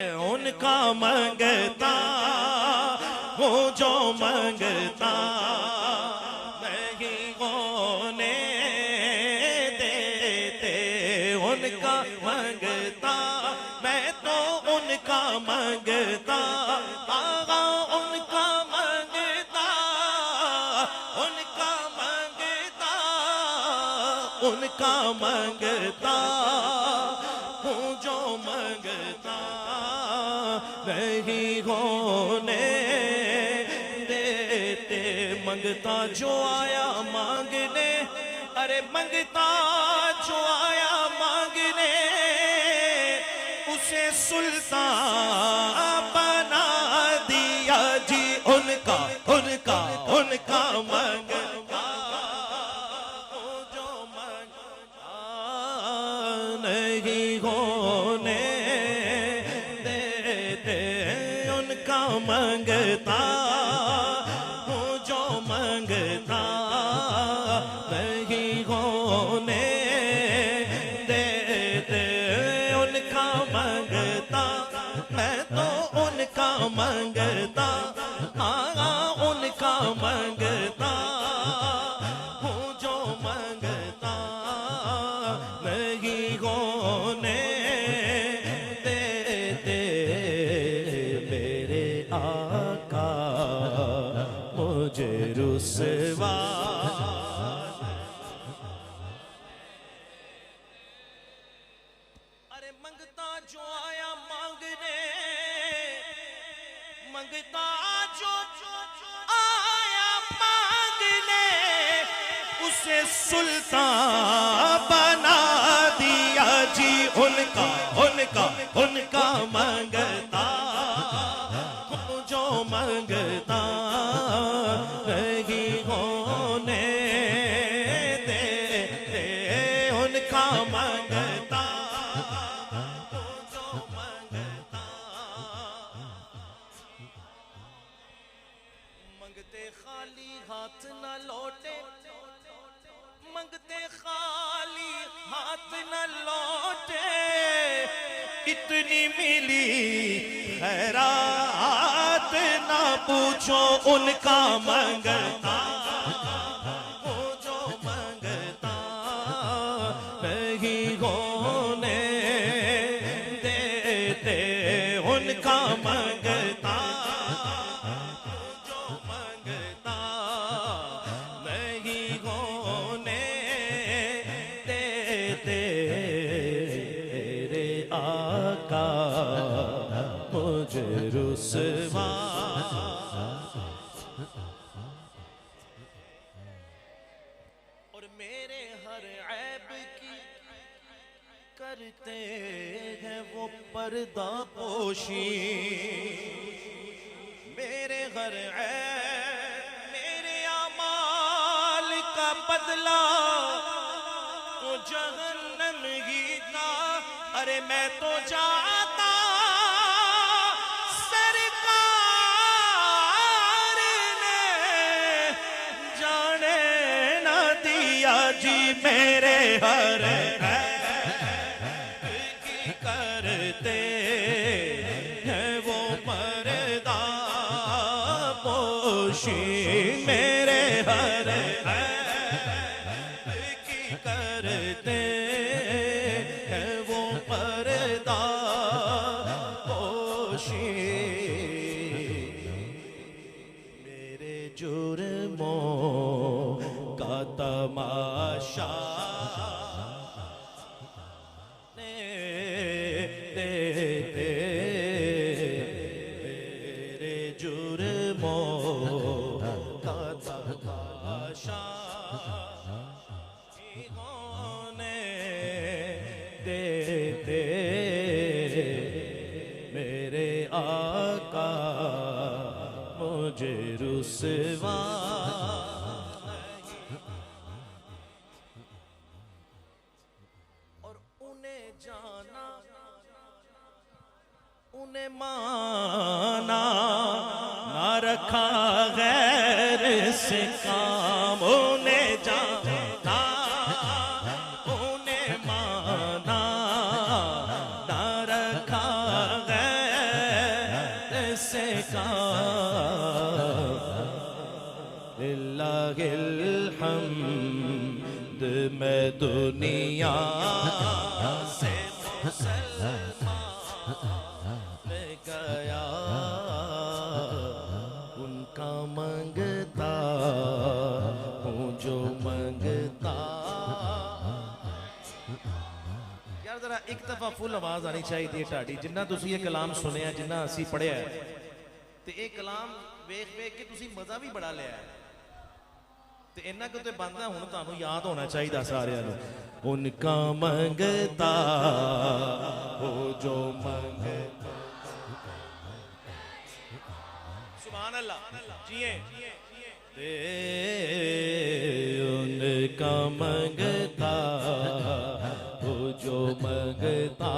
उनका मंगता हूँ जो मंगता नहीं होने देते। उनका मंगता मैं तो उनका मंगता आगा उनका मंगता उनका मंगता उनका मंगता हूँ जो मंगता नहीं होने देते। मंगता जो आया मांगने, अरे मंगता जो आया मांगने उसे सुल्तान बना दिया जी। उनका उनका उनका मंगता जो मंगता नहीं होने मंगता हूँ जो मंगता नहीं होने देते। उनका मंगता मैं तो उनका मंगता हाँ उनका मंगता हूँ जो मंगता नहीं होने रुसवा। अरे मंगता जो आया मांगने, मंगता जो आया मांगने उसे सुल्तान बना दिया जी। उनका उनका उनका मंगता जो मंगता नहीं होने देते। उनका मंगता जो मंगता मंगते खाली हाथ न लौटे, मंगते खाली हाथ न लौटे। इतनी मिली खैरात ना पूछो उनका मंगता वो जो मंगता नहीं होने देते। उनका मंगता जो मंगता नहीं होने देते। तेरे आका मुझे रुसवा। और मेरे हर ऐब की करते हैं वो पर्दा पोशी। मेरे हर ऐब मेरे अमाल का बदला तो जहन्नम ही था। अरे मैं तो जाता जी। मेरे हर की करते हैं वो पर्दा पोशी। मेरे हर की करते हैं वो पर्दा पोशी। मेरे जुर्मों का तमाशा देते। मेरे जुर्मों का तमाशा होने देते। मेरे आका मुझे रुसवा। जाना उन्हें माना ना रखा गैर से काम। उन्हें जाना उन्हें माना ना रखा गैर ऐसे काम लिल्लाहिल हम्द मैं दुनिया से मुसलमान गया उनका मंगता हूँ जो मंगता। यार जरा एक दफा फुल आवाज आनी चाहिए ढाडी जिन्ना तुसी ये कलाम सुनिया जिन्ना असी पढ़िया ते ये कलाम वेख वेख के तुसी मजा भी बड़ा लिया है ते इन्ना को ते बनदा हुण तुहानू याद होना चाहिए सारियां नू। उनका मंगता हो जो मंगता। सुभान अल्लाह जिए ते उनका मंगता हो जो मंगता